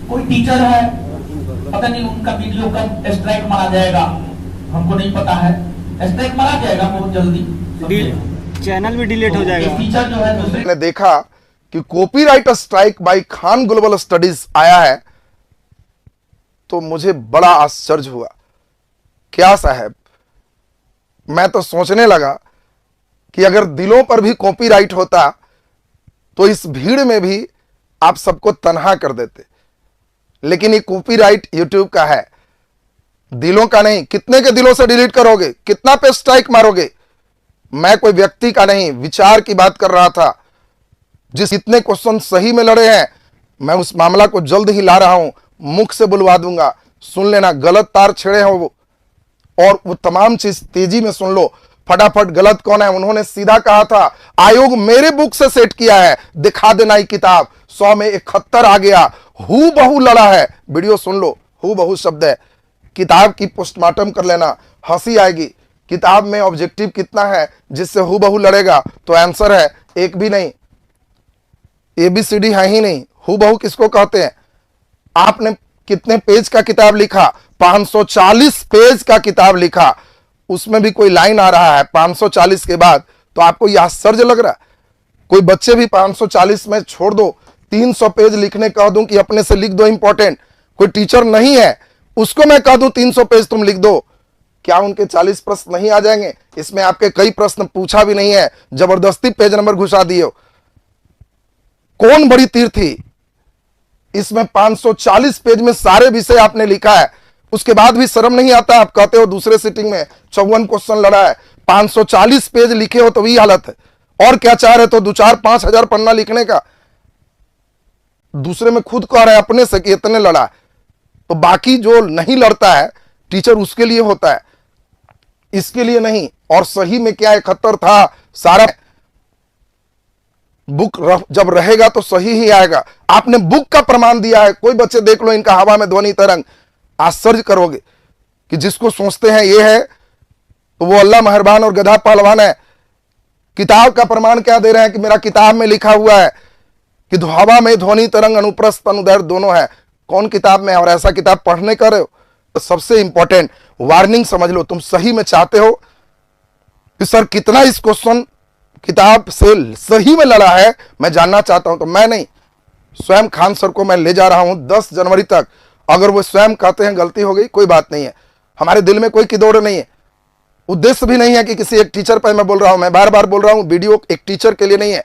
कोई टीचर है, पता नहीं उनका वीडियो कब स्ट्राइक मारा जाएगा, हमको नहीं पता है। स्ट्राइक मारा जाएगा बहुत जल्दी, चैनल भी डिलीट हो जाएगा। टीचर जो है दूसरे मैंने देखा कि copyright strike by Khan global studies आया है तो मुझे बड़ा आश्चर्य हुआ। क्या साहब, मैं तो सोचने लगा कि अगर दिलों पर भी कॉपीराइट होता तो इस भीड़ में भी आप सबको तन्हा कर देते, लेकिन ये कॉपीराइट यूट्यूब का है, दिलों का नहीं। कितने के दिलों से डिलीट करोगे, कितना पे स्ट्राइक मारोगे? मैं कोई व्यक्ति का नहीं, विचार की बात कर रहा था। जिस इतने क्वेश्चन सही में लड़े हैं, मैं उस मामला को जल्द ही ला रहा हूं, मुख से बुलवा दूंगा, सुन लेना। गलत तार छेड़े हो वो, और वो तमाम चीज तेजी में सुन लो। फटाफट गलत कौन है? उन्होंने सीधा कहा था आयोग मेरे बुक से सेट किया है, दिखा देना ही किताब। 100 में 71 आ गया, हु बहु लड़ा है। वीडियो सुन लो, हु बहु शब्द है। किताब की पोस्टमार्टम कर लेना, हंसी आएगी। किताब में ऑब्जेक्टिव कितना है जिससे हु बहु लड़ेगा? तो आंसर है एक भी नहीं, ABCD है ही नहीं। हु बहु किसको कहते हैं? आपने कितने पेज का किताब लिखा? 540 पेज का किताब लिखा, उसमें भी कोई लाइन आ रहा है 540 के बाद, तो आपको यह आश्चर्य लग रहा है? कोई बच्चे भी 540 में छोड़ दो, 300 पेज लिखने कह दूं कि अपने से लिख दो इंपॉर्टेंट, कोई टीचर नहीं है उसको मैं कह दूं 300 पेज तुम लिख दो, क्या उनके 40 प्रश्न नहीं आ जाएंगे? इसमें आपके कई प्रश्न पूछा भी नहीं है, जबरदस्ती पेज नंबर घुसा दिए हो। कौन बड़ी तीर थी? इसमें 540 पेज में सारे विषय आपने लिखा है, उसके बाद भी शर्म नहीं आता? आप कहते हो दूसरे सिटिंग में 54 क्वेश्चन लड़ा है, 540 पेज लिखे हो तो ये हालत है। और क्या चाह रहे तो 2-4-5 हजार पन्ना लिखने का? दूसरे में खुद कह रहे हैं अपने से कि इतने लड़ा है, तो बाकी जो नहीं लड़ता है टीचर उसके लिए होता है, इसके लिए नहीं। और सही में क्या 71 था सारा। बुक जब रहेगा तो सही ही आएगा। आपने बुक का प्रमाण दिया है। कोई बच्चे देख लो इनका हवा में ध्वनि तरंग, आश्चर्य करोगे कि जिसको सोचते हैं ये है तो वो अल्लाह मेहरबान और गधा पहलवान है। किताब का प्रमाण क्या दे रहे हैं कि मेरा किताब में लिखा हुआ है कि हवा में ध्वनि तरंग अनुप्रस्थ अनुदैर्घ्य दोनों है। कौन किताब में है? और ऐसा किताब पढ़ने कर रहे हो? तो सबसे इंपॉर्टेंट वार्निंग समझ लो, तुम सही में चाहते हो कि सर कितना इस क्वेश्चन किताब से सही में लड़ा है, मैं जानना चाहता हूं, तो मैं नहीं, स्वयं खान सर को मैं ले जा रहा हूं 10 जनवरी तक। अगर वो स्वयं कहते हैं गलती हो गई, कोई बात नहीं है, हमारे दिल में कोई किदोड़ नहीं है, उद्देश्य भी नहीं है कि किसी एक टीचर पर मैं बोल रहा हूं। मैं बार बार बोल रहा हूं, वीडियो एक टीचर के लिए नहीं है,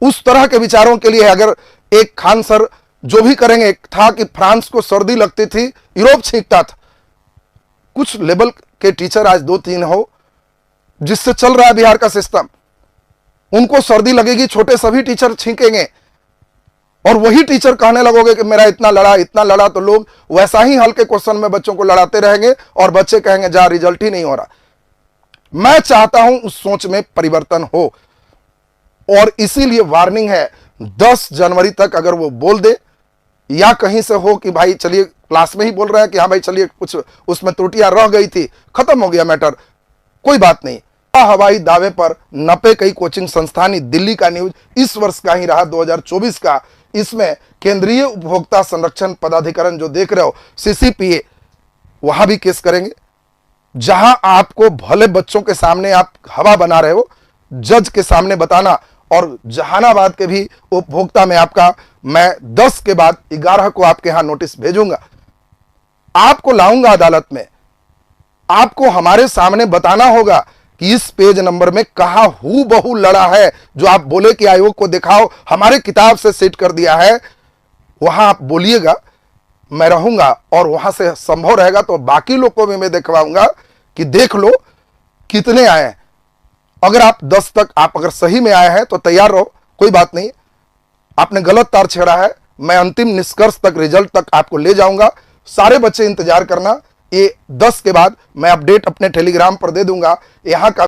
उस तरह के विचारों के लिए है। अगर एक खान सर जो भी करेंगे, एक था कि फ्रांस को सर्दी लगती थी, यूरोप छींकता था। कुछ लेवल के टीचर आज 2-3 हो जिससे चल रहा है बिहार का सिस्टम, उनको सर्दी लगेगी, छोटे सभी टीचर छींकेंगे, और वही टीचर कहने लगोगे कि मेरा इतना लड़ा, तो लोग वैसा ही हल्के क्वेश्चन में बच्चों को लड़ाते रहेंगे और बच्चे कहेंगे जा रिजल्ट ही नहीं हो रहा। मैं चाहता हूं उस सोच में परिवर्तन हो, और इसीलिए वार्निंग है 10 जनवरी तक अगर वो बोल दे, या कहीं से हो कि भाई चलिए क्लास में ही बोल रहा है कि हाँ भाई चलिए कुछ उसमें त्रुटियां रह गई थी, खत्म हो गया मैटर, कोई बात नहीं। हवाई दावे पर नपे कई कोचिंग संस्थान, दिल्ली का न्यूज इस वर्ष का ही रहा 2024 का। इसमें केंद्रीय उपभोक्ता संरक्षण पदाधिकरण जो देख रहे हो, CCPA, वहां भी केस करेंगे। जहां आपको भले बच्चों के सामने आप हवा बना रहे हो, जज के सामने बताना। और जहानाबाद के भी उपभोक्ता में आपका मैं 10 के बाद 11 को आपके यहां नोटिस भेजूंगा, आपको लाऊंगा अदालत में। आपको हमारे सामने बताना होगा कि इस पेज नंबर में कहा हु बहु लड़ा है, जो आप बोले कि आयोग को दिखाओ हमारे किताब से सेट कर दिया है, वहां आप बोलिएगा, मैं रहूंगा। और वहां से संभव रहेगा तो बाकी लोग को भी मैं दिखवाऊंगा कि देख लो कितने आए हैं। अगर आप 10 तक आप अगर सही में आए हैं तो तैयार रहो, कोई बात नहीं। आपने गलत तार छेड़ा है, मैं अंतिम निष्कर्ष तक, रिजल्ट तक आपको ले जाऊंगा। सारे बच्चे इंतजार करना, ये 10 के बाद मैं अपडेट अपने टेलीग्राम पर दे दूंगा। यहां का